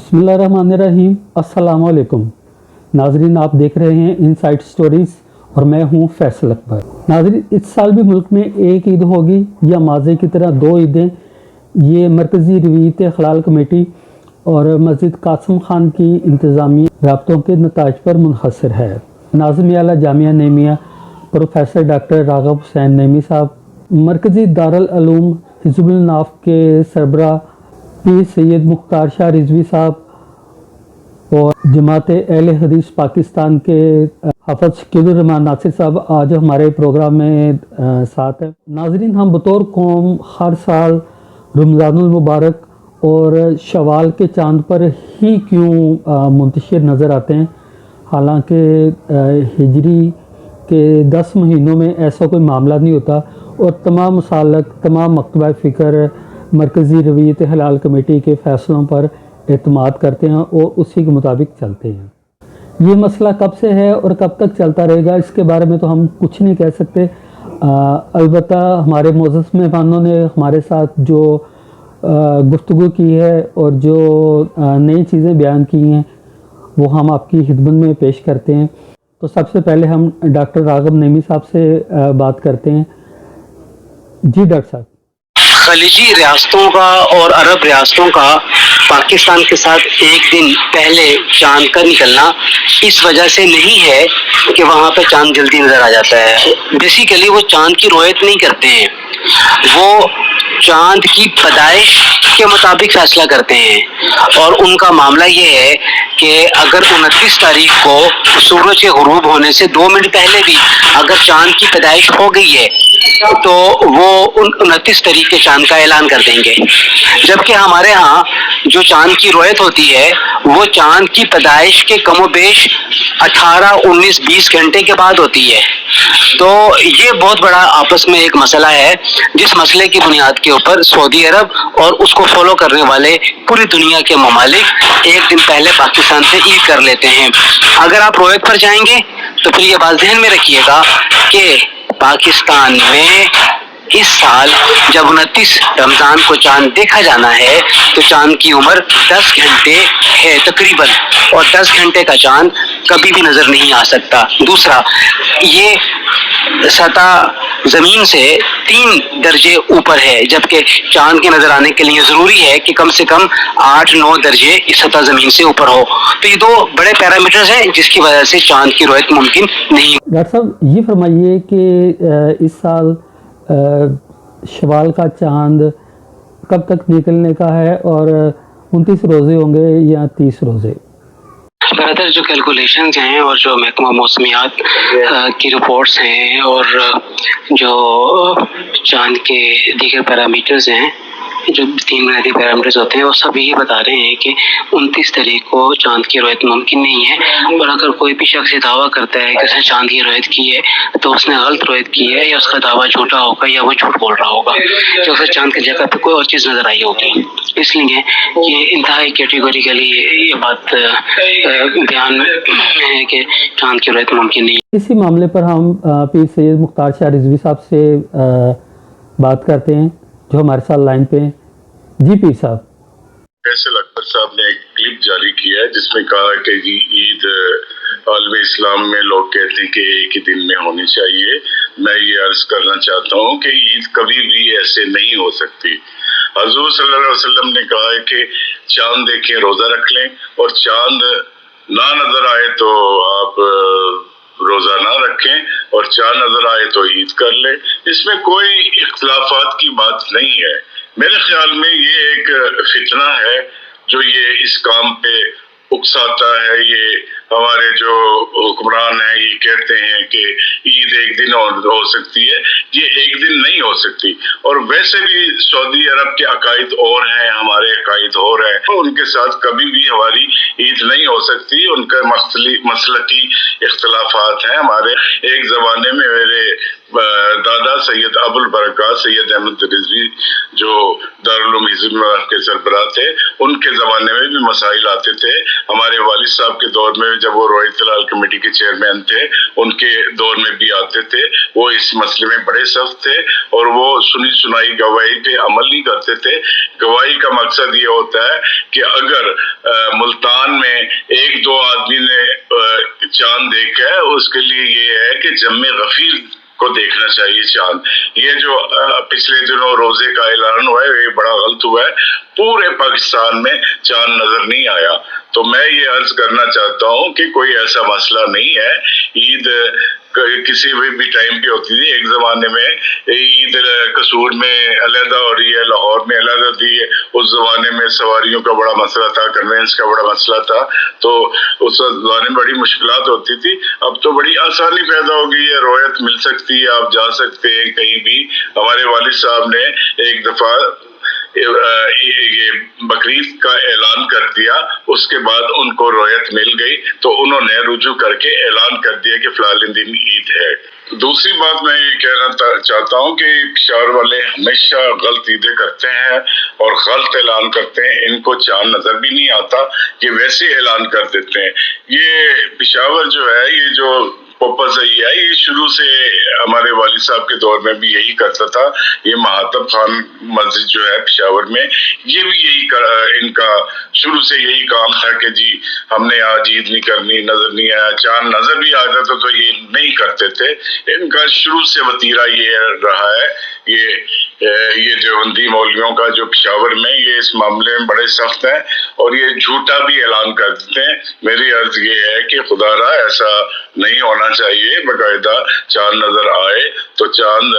बिस्मिल्लाहिर्रहमानिर्रहीम। अस्सलाम वालेकुम नाजरीन, आप देख रहे हैं इनसाइड स्टोरीज़ और मैं हूं फैसल अकबर। नाजरीन, इस साल भी मुल्क में एक ईद होगी या माज़े की तरह दो ईदें, ये मरकज़ी रवियत हलाल कमेटी और मस्जिद कासिम खान की इंतज़ामी राब्तों के नताज पर मुनहसर है। नाज़िम आला जामिया नेमिया प्रोफेसर डॉक्टर राग़ब हुसैन नेमी साहब, मरकज़ी दारुल उलूम हिज़्बुल नाफ के सरबराह पीर सैयद मुख्तार शाह रिजवी साहब और जमात अहले हदीस पाकिस्तान के हाफ़िज़ शकीलुर रहमान नासिर साहब आज हमारे प्रोग्राम में साथ है। नाजरीन, हम बतौर कौम हर साल रमज़ानुल मुबारक और शवाल के चांद पर ही क्यों मुंतशिर नज़र आते हैं, हालांकि हिजरी के 10 महीनों में ऐसा कोई मामला नहीं होता और तमाम मुसालक, तमाम मकतबा फ़िक्र मरकज़ी रवियत हलाल कमेटी के फ़ैसलों पर एतमाद करते हैं और उसी के मुताबिक चलते हैं। ये मसला कब से है और कब तक चलता रहेगा, इसके बारे में तो हम कुछ नहीं कह सकते। अलबत्ता हमारे मोअज़्ज़ज़ मेहमानों ने हमारे साथ जो गुफ्तगू की है और जो नई चीज़ें बयान की हैं वो हम आपकी खिदमत में पेश करते हैं। तो सबसे पहले हम डॉक्टर राग़ब नेमी साहब से बात करते हैं। जी डॉक्टर साहब। खलीजी रियासतों का और अरब रियासतों का पाकिस्तान के साथ एक दिन पहले चांद का निकलना इस वजह से नहीं है कि वहाँ पे चांद जल्दी नजर आ जाता है। बेसिकली वो चांद की रोयत नहीं करते हैं, वो चांद की पैदाइश के मुताबिक फैसला करते हैं। और उनका मामला ये है कि अगर 29 तारीख को सूरज के गुरूब होने से 2 मिनट पहले भी अगर चांद की पैदाइश हो गई है तो वो 29 तारीख के चांद का ऐलान कर देंगे। जबकि हमारे यहाँ जो चांद की रोयत होती है वो चांद की पैदाइश के कमोबेश 18, 19, 20 घंटे के बाद होती है। तो ये बहुत बड़ा आपस में एक मसला है, जिस मसले की बुनियाद के ऊपर सऊदी अरब और उसको फॉलो करने वाले पूरी दुनिया के ममालिक एक दिन पहले पाकिस्तान से ईद कर लेते हैं। अगर आप रोयत पर जाएंगे तो फिर ये बात ध्यान में रखिएगा कि पाकिस्तान में इस साल जब 29 रमज़ान को चांद देखा जाना है तो चांद की उम्र 10 घंटे है तकरीबन, और 10 घंटे का चांद कभी भी नज़र नहीं आ सकता। दूसरा, ये सतह ज़मीन से 3 दर्जे ऊपर है, जबकि चांद के नज़र आने के लिए ज़रूरी है कि कम से कम 8-9 दर्जे इस सतह ज़मीन से ऊपर हो। तो ये 2 बड़े पैरामीटर्स हैं जिसकी वजह से चांद की रोयत मुमकिन नहीं। डॉक्टर साहब, ये फरमाइए कि इस साल शवाल का चांद कब तक निकलने का है और 29 रोज़े होंगे या 30 रोज़े? ज़्यादातर जो कैलकुलेशंस हैं और जो महकमा मौसमियात की रिपोर्ट्स हैं और जो चांद के दीगर पैरामीटर्स हैं, जो 3 बुनियादी पैरामीटर्स होते हैं, वो सब ये बता रहे हैं कि 29 तारीख को चांद की रोयत मुमकिन नहीं है। और अगर कोई भी शख्स दावा करता है कि उसने चांद की रोयत की है तो उसने गलत रोयत की है, या उसका दावा झूठा होगा या वो झूठ बोल रहा होगा, या उसे चांद की जगह पे कोई और चीज़ नज़र आई होगी। इसलिए ये इंतहाई कैटेगोरिकली ये बात बयान में है कि चांद की रोयत मुमकिन नहीं है। इसी मामले पर हम पीर सैयद मुख्तार शाह रिजवी साहब से बात करते हैं जो हमारे साथ लाइन पे हैं। जी पीर साहब। फैसल अकबर साहब ने एक क्लिप जारी किया है जिसमें कहा कि जी ईद आलम इस्लाम में लोग कहते हैं कि एक ही दिन में होनी चाहिए। मैं ये अर्ज करना चाहता हूँ कि ईद कभी भी ऐसे नहीं हो सकती। हजूर सल्लल्लाहु अलैहि वसल्लम ने कहा है कि चांद देखें रोज़ा रख लें, और चांद ना नजर आए तो आप रोज़ा ना रखें, और चांद नजर आए तो ईद कर लें। इसमें कोई इख्तिलाफात की बात नहीं है। मेरे ख्याल में ये एक फितना है जो ये इस काम पे उकसाता है। ये हमारे जो हुक्मरान हैं ये कहते हैं कि ईद एक दिन हो सकती है, ये एक दिन नहीं हो सकती। और वैसे भी सऊदी अरब के अकायद और हैं, हमारे अकायद और हैं, तो उनके साथ कभी भी हमारी ईद नहीं हो सकती। उनका मसलकी इख्तलाफात हैं। हमारे एक ज़माने में मेरे दादा सैयद अबुल बरकत सैयद अहमद रिजवी जो दारुल उलूम हिज़्ब के सरबराह थे, उनके ज़माने में भी मसाइल आते थे। हमारे वालिद साहब के दौर में जब वो रोहित लाल कमेटी के चेयरमैन थे उनके दौर में भी आते थे, वो इस मसले में बड़े सख्त थे और वो सुनी सुनाई गवाही पे अमल नहीं करते थे। गवाही का मकसद ये होता है कि अगर मुल्तान में एक दो आदमी ने चांद देखा है, उसके लिए ये है कि जम्मे गफीर को देखना चाहिए चांद। ये जो पिछले दिनों रोजे का ऐलान हुआ है ये बड़ा गलत हुआ है। पूरे पाकिस्तान में चांद नजर नहीं आया। तो मैं ये अर्ज करना चाहता हूँ कि कोई ऐसा मसला नहीं है। ईद किसी भी टाइम पे होती थी। एक जमाने में ईद कसूर में अलहदा हो रही है, लाहौर में अलहदा होती है। उस जमाने में सवारियों का बड़ा मसला था, कन्वेंस का बड़ा मसला था, तो उस जमाने में बड़ी मुश्किलात होती थी। अब तो बड़ी आसानी पैदा हो गई है, रोयत मिल सकती है, आप जा सकते हैं कहीं भी। हमारे वालिद साहब ने एक दफा ये बकरीद का ऐलान कर दिया, उसके बाद उनको रोयत मिल गई तो उन्होंने रुजू करके ऐलान कर दिया कि फलाने दिन ईद है। दूसरी बात मैं ये कहना चाहता हूँ कि पेशावर वाले हमेशा गलत ईदें करते हैं और गलत ऐलान करते हैं। इनको चांद नजर भी नहीं आता, ये वैसे ऐलान कर देते हैं। ये पेशावर जो है, ये जो पप्पा सही है, ये शुरू से हमारे वालिद साहब के दौर में भी यही करता था। ये महातब खान मस्जिद जो है पेशावर में, ये भी यही इनका शुरू से यही काम था कि जी हमने आज ईद नहीं करनी, नजर नहीं आया। चांद नजर भी आ जाता तो ये नहीं करते थे। इनका शुरू से वतीरा ये रहा है। ये देवबंदी मौलवियों का जो पेशावर में, ये इस मामले में बड़े सख्त हैं और ये झूठा भी ऐलान कर देते हैं। मेरी अर्ज ये है कि खुदारा ऐसा नहीं होना चाहिए। बाकायदा चांद नजर आए तो चांद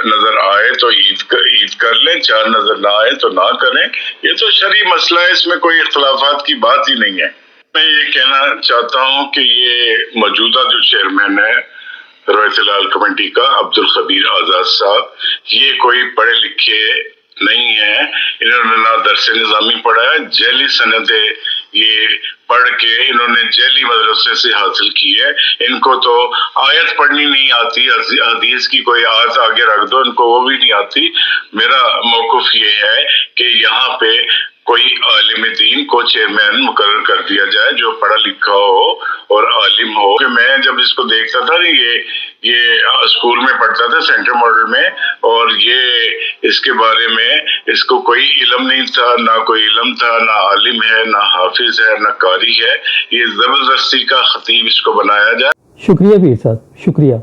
नजर आए तो ईद कर लें, चांद नजर ना आए तो ना करें। ये तो शरई मसला है, इसमें कोई इख्तलाफात की बात ही नहीं है। मैं ये कहना चाहता हूँ कि ये मौजूदा जो चेयरमैन है रोहित लाल कमेटी का, अब्दुल खबीर आजाद साहब, ये कोई पढ़े लिखे नहीं है। इन्होंने ना दरसे निज़ामी पढ़ा है, जैली सनदें ये पढ़ के इन्होंने जैली मदरसे से हासिल की है। इनको तो आयत पढ़नी नहीं आती, हदीस की कोई आयत आगे रख दो, इनको वो भी नहीं आती। मेरा मौक़िफ़ ये है कि यहाँ पे कोई आलिम दीन को चेयरमैन मुकर्रर कर दिया जाए जो पढ़ा लिखा हो और आलिम हो। कि मैं जब इसको देखता था ना, ये स्कूल में पढ़ता था सेंट्रल मॉडल में, और ये इसके बारे में इसको कोई इल्म नहीं था, ना कोई इल्म था, ना आलिम है, ना हाफिज है, ना कारी है। ये जबरदस्ती का खतीब इसको बनाया जाए। शुक्रिया पीर साहब, शुक्रिया।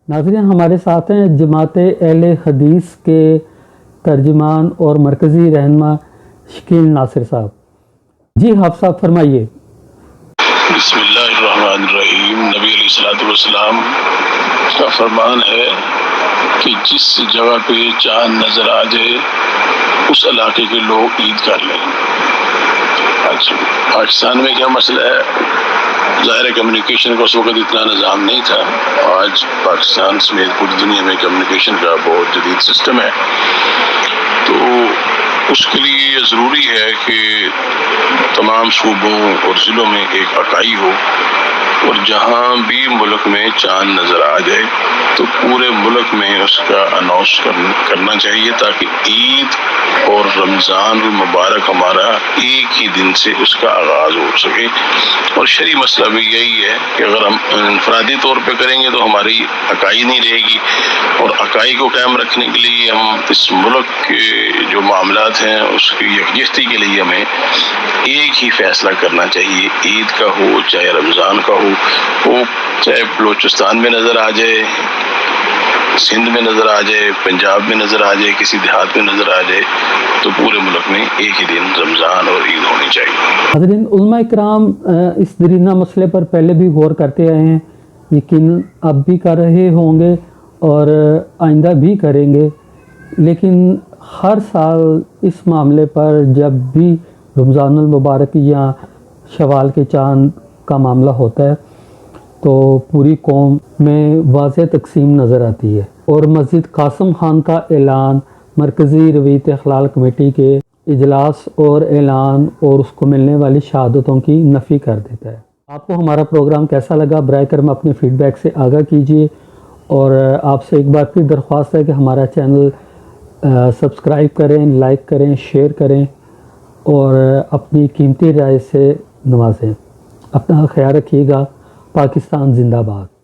नाज़रीन, हमारे साथ हैं जमात अहले हदीस के तर्जुमान और मरकज़ी रहनुमा शकील नासिर साहब। जी हाफ़ साहब फरमाइए। बिस्मिल्लाहिर्रहमानिर्रहीम। नबी अलैहिस्सलाम का फरमान है कि जिस जगह पे चांद नज़र आ जाए उस इलाके के लोग ईद कर लें। आज पाकिस्तान में क्या मसला है, ज़ाहिर कम्युनिकेशन का उस वक्त इतना निज़ाम नहीं था। आज पाकिस्तान समेत पूरी दुनिया में कम्युनिकेशन का बहुत जदीद सिस्टम है, तो उसके लिए ये ज़रूरी है कि तमाम सूबों और ज़िलों में एक इकाई हो, और जहाँ भी मुल्क में चांद नज़र आ जाए तो पूरे मुल्क में उसका अनाउंस करना चाहिए, ताकि ईद और रमज़ान मुबारक हमारा एक ही दिन से उसका आगाज़ हो सके। और शरई मसला भी यही है कि अगर हम इनफरादी तौर पे करेंगे तो हमारी इकाई नहीं रहेगी, और इकाई को कायम रखने के लिए हम इस मुल्क के जो मामलात हैं उसकी यकजहती के लिए हमें एक ही फैसला करना चाहिए। ईद का हो चाहे रमज़ान का हो चाहे बलूचिस्तान में नज़र आ जाए, सिंध में नज़र आ जाए, पंजाब में नज़र आ जाए, किसी देहात में नज़र आ जाए, तो पूरे मुल्क में एक ही दिन रमज़ान और ईद होनी चाहिए। हज़रीन, उलमा इकराम इस दरीना मसले पर पहले भी गौर करते आए हैं, यकीन अब भी कर रहे होंगे और आइंदा भी करेंगे। लेकिन हर साल इस मामले पर जब भी रमज़ानुल मुबारक या शवाल के चांद का मामला होता है तो पूरी कौम में वाज़ेह तकसीम नज़र आती है, और मस्जिद कासिम खान का ऐलान मरकज़ी रवीयत अखलाक कमेटी के इजलास और ऐलान और उसको मिलने वाली शहादतों की नफ़ी कर देता है। आपको हमारा प्रोग्राम कैसा लगा, बराए करम अपने फ़ीडबैक से आगाह कीजिए, और आपसे एक बार फिर दरख्वास्त है कि हमारा चैनल सब्सक्राइब करें, लाइक करें, शेयर करें और अपनी कीमती राय से नवाजें। اپنا خیال رکھیے گا. پاکستان زندہ باد.